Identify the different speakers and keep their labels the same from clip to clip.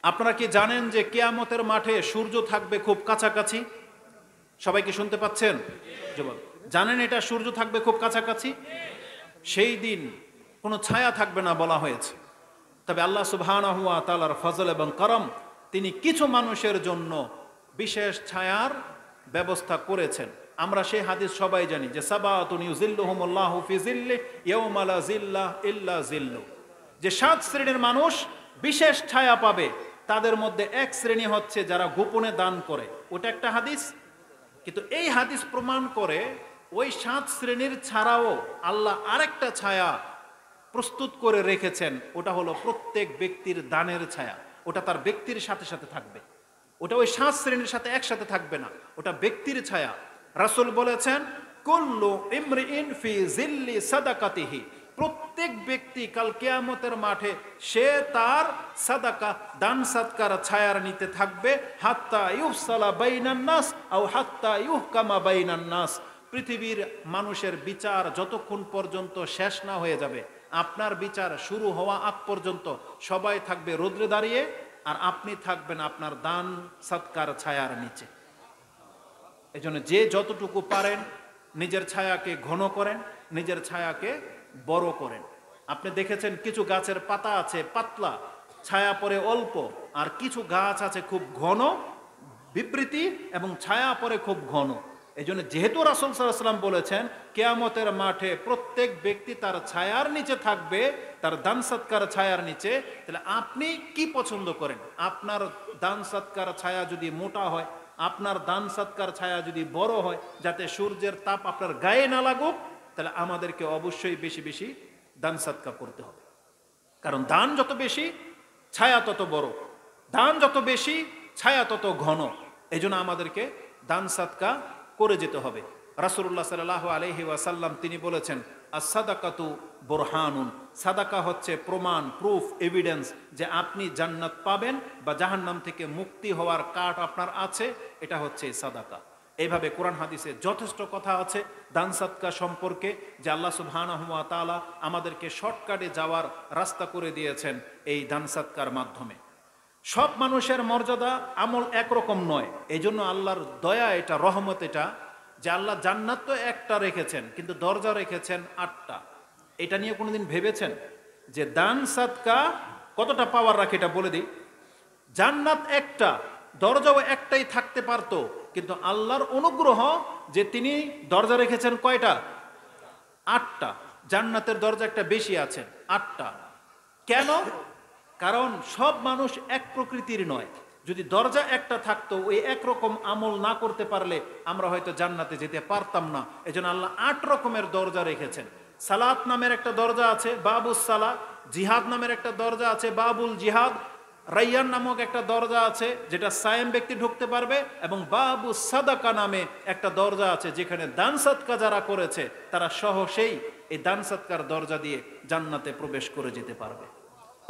Speaker 1: আপনারা কি জানেন যে কিয়ামতের মাঠে সূর্য থাকবে খুব কাছাকাছি? সবাই কি শুনতে পাচ্ছেন? জবাব, জানেন এটা সূর্য থাকবে খুব কাছাকাছি? সেই দিন কোনো ছায়া থাকবে না বলা হয়েছে। তবে আল্লাহ সুবহানাহু ওয়া তাআলার ফজল এবং করম, তিনি কিছু মানুষের জন্য বিশেষ ছায়ার ব্যবস্থা করেছেন। আমরা সেই হাদিস সবাই জানি যে সাবাতুন ইউজিল্লুহুমুল্লাহু ফি জিল্লি ইয়াওমা লা জিল্লা ইল্লা জিল্লু, যে 7 শ্রেণীর মানুষ বিশেষ ছায়া পাবে। তাদের মধ্যে এক শ্রেণী হচ্ছে যারা গোপনে দান করে। ওটা একটা হাদিস, কিন্তু এই হাদিস প্রমাণ করে ওই 7 শ্রেণীর ছাড়াও আল্লাহ আরেকটা ছায়া প্রস্তুত করে রেখেছেন। ওটা হলো প্রত্যেক ব্যক্তির দানের ছায়া। ওটা তার ব্যক্তির সাথে সাথে থাকবে। ওটা ওই 7 শ্রেণীর সাথে একসাথে থাকবে না, ওটা ব্যক্তির ছায়া। রাসূল বলেছেন, কুল্লু ইমরিইন ফি জিল্লি সাদাকাতিহি, প্রত্যেক ব্যক্তি কাল কিয়ামতের মাঠে সে তার সাদাকা দান সৎকার ছায়ার নিতে থাকবে। হাত্তা ইউফসালা বাইনান নাস আও হাত্তা ইউহকামা বাইনান নাস, পৃথিবীর মানুষের বিচার যতক্ষণ পর্যন্ত শেষ না হয়ে যাবে, আপনার বিচার শুরু হওয়া আগ পর্যন্ত সবাই থাকবে রোদ্রে দাঁড়িয়ে, আর আপনি থাকবেন আপনার দান সৎকার ছায়ার নিচে। এজন্য যে যতটুকু পারেন নিজের ছায়াকে ঘন করেন, নিজের ছায়াকে বড় করেন। আপনি দেখেছেন কিছু গাছের পাতা আছে পাতলা, ছায়া পড়ে অল্প, আর কিছু গাছ আছে খুব ঘন বিবৃতি এবং ছায়া পড়ে খুব ঘন। এই জন্য যেহেতু রাসূল সাল্লাল্লাহু আলাইহি ওয়াসাল্লাম বলেছেন কিয়ামতের মাঠে প্রত্যেক ব্যক্তি তার ছায়ার নিচে থাকবে, তার দান সৎকার ছায়ার নিচে, তাহলে আপনি কি পছন্দ করেন? আপনার দান সৎকার ছায়া যদি মোটা হয়, আপনার দান সৎকার ছায়া যদি বড় হয়, যাতে সূর্যের তাপ আপনার গায়ে না লাগুক, তাহলে আমাদেরকে অবশ্যই বেশি বেশি দান সৎকার করতে হবে। কারণ দান যত বেশি ছায়া তত বড়, দান যত বেশি ছায়া তত ঘন। এই জন্য আমাদেরকে দান সৎকা করে যেতে হবে। রাসূলুল্লাহ সাল্লাল্লাহু আলাইহি ওয়াসাল্লাম তিনি বলেছেন, আস-সাদাকাতু বুরহানুন, সাদাকা হচ্ছে প্রমাণ, প্রুফ, এভিডেন্স যে আপনি জান্নাত পাবেন বা জাহান্নাম থেকে মুক্তি হওয়ার কার্ড আপনার আছে, এটা হচ্ছে সাদাকা। এইভাবে কোরআন হাদিসে যথেষ্ট কথা আছে দান সৎকা সম্পর্কে, যে আল্লাহ সুবহানাহু ওয়া তাআলা আমাদেরকে শর্টকাটে যাওয়ার রাস্তা করে দিয়েছেন এই দান সৎকার মাধ্যমে। সব মানুষের মর্যাদা আমল একরকম নয়। এই জন্য আল্লাহর দয়া এটা, রহমত এটা, যে আল্লাহ জান্নাত তো একটা রেখেছেন কিন্তু দরজা রেখেছেন 8টা। এটা নিয়ে কোনোদিন ভেবেছেন যে দান সৎকা কতটা পাওয়ার রাখে? এটা বলে দিই, জান্নাত একটা, দরজাও একটাই থাকতে পারতো, কিন্তু আল্লাহর অনুগ্রহ যে তিনি দরজা রেখেছেন কয়টা? 8টা। জান্নাতের দরজা একটা বেশি আছে, 8টা। কেন? কারণ সব মানুষ এক প্রকৃতির নয়। যদি দরজা একটা থাকতো, ওই একরকম আমল না করতে পারলে আমরা হয়তো জান্নাতে যেতে পারতাম না। এজন্য আল্লাহ 8 রকমের দরজা রেখেছেন। সালাত নামের একটা দরজা আছে, বাবুস সালা। জিহাদ নামের একটা দরজা আছে, বাবুল জিহাদ। রাইয়ান নামক একটা দরজা আছে যেটা সায়েম ব্যক্তি ঢুকতে পারবে, এবং বাবু সাদাকা নামে একটা দরজা আছে যেখানে দান সৎকা যারা করেছে তারা সহসেই এই দান সৎকার দরজা দিয়ে জান্নাতে প্রবেশ করে যেতে পারবে।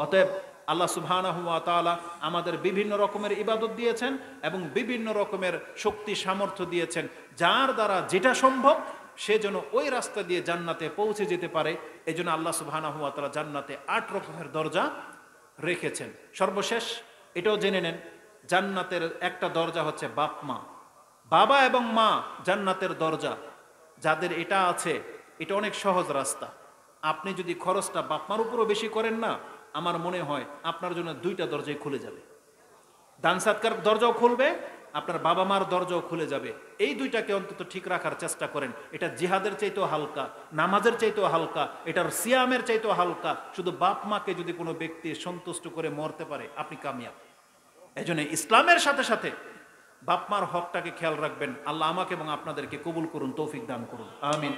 Speaker 1: অতএব আল্লাহ সুবহানাহু ওয়া তাআলা আমাদের বিভিন্ন রকমের ইবাদত দিয়েছেন এবং বিভিন্ন রকমের শক্তি সামর্থ্য দিয়েছেন, যার দ্বারা যেটা সম্ভব সে যেন ওই রাস্তা দিয়ে জান্নাতে পৌঁছে যেতে পারে। এই জন্য আল্লাহ সুবহানাহু ওয়া তাআলা জান্নাতে 8 রকমের দরজা রেখেছেন। সর্বশেষ এটাও জেনে নেন, জান্নাতের একটা দরজা হচ্ছে বাপ মা। বাবা এবং মা জান্নাতের দরজা। যাদের এটা আছে, এটা অনেক সহজ রাস্তা। আপনি যদি খরচটা বাপ মার উপরও বেশি করেন না, আমার মনে হয় আপনার জন্য 2টা দরজাই খুলে যাবে। দান সৎকার দরজাও খুলবে, আপনার বাবা মার দরজাও খুলে যাবে। এই 2টাকে অন্তত ঠিক রাখার চেষ্টা করেন। এটা জিহাদের চাইতেও হালকা, নামাজের চাইতেও হালকা, এটার সিয়ামের চাইতেও হালকা। শুধু বাপ মাকে যদি কোনো ব্যক্তি সন্তুষ্ট করে মরতে পারে, আপনি কামিয়াব। এই জন্য ইসলামের সাথে সাথে বাপ মার হকটাকে খেয়াল রাখবেন। আল্লাহ আমাকে এবং আপনাদেরকে কবুল করুন, তৌফিক দান করুন, আমিন।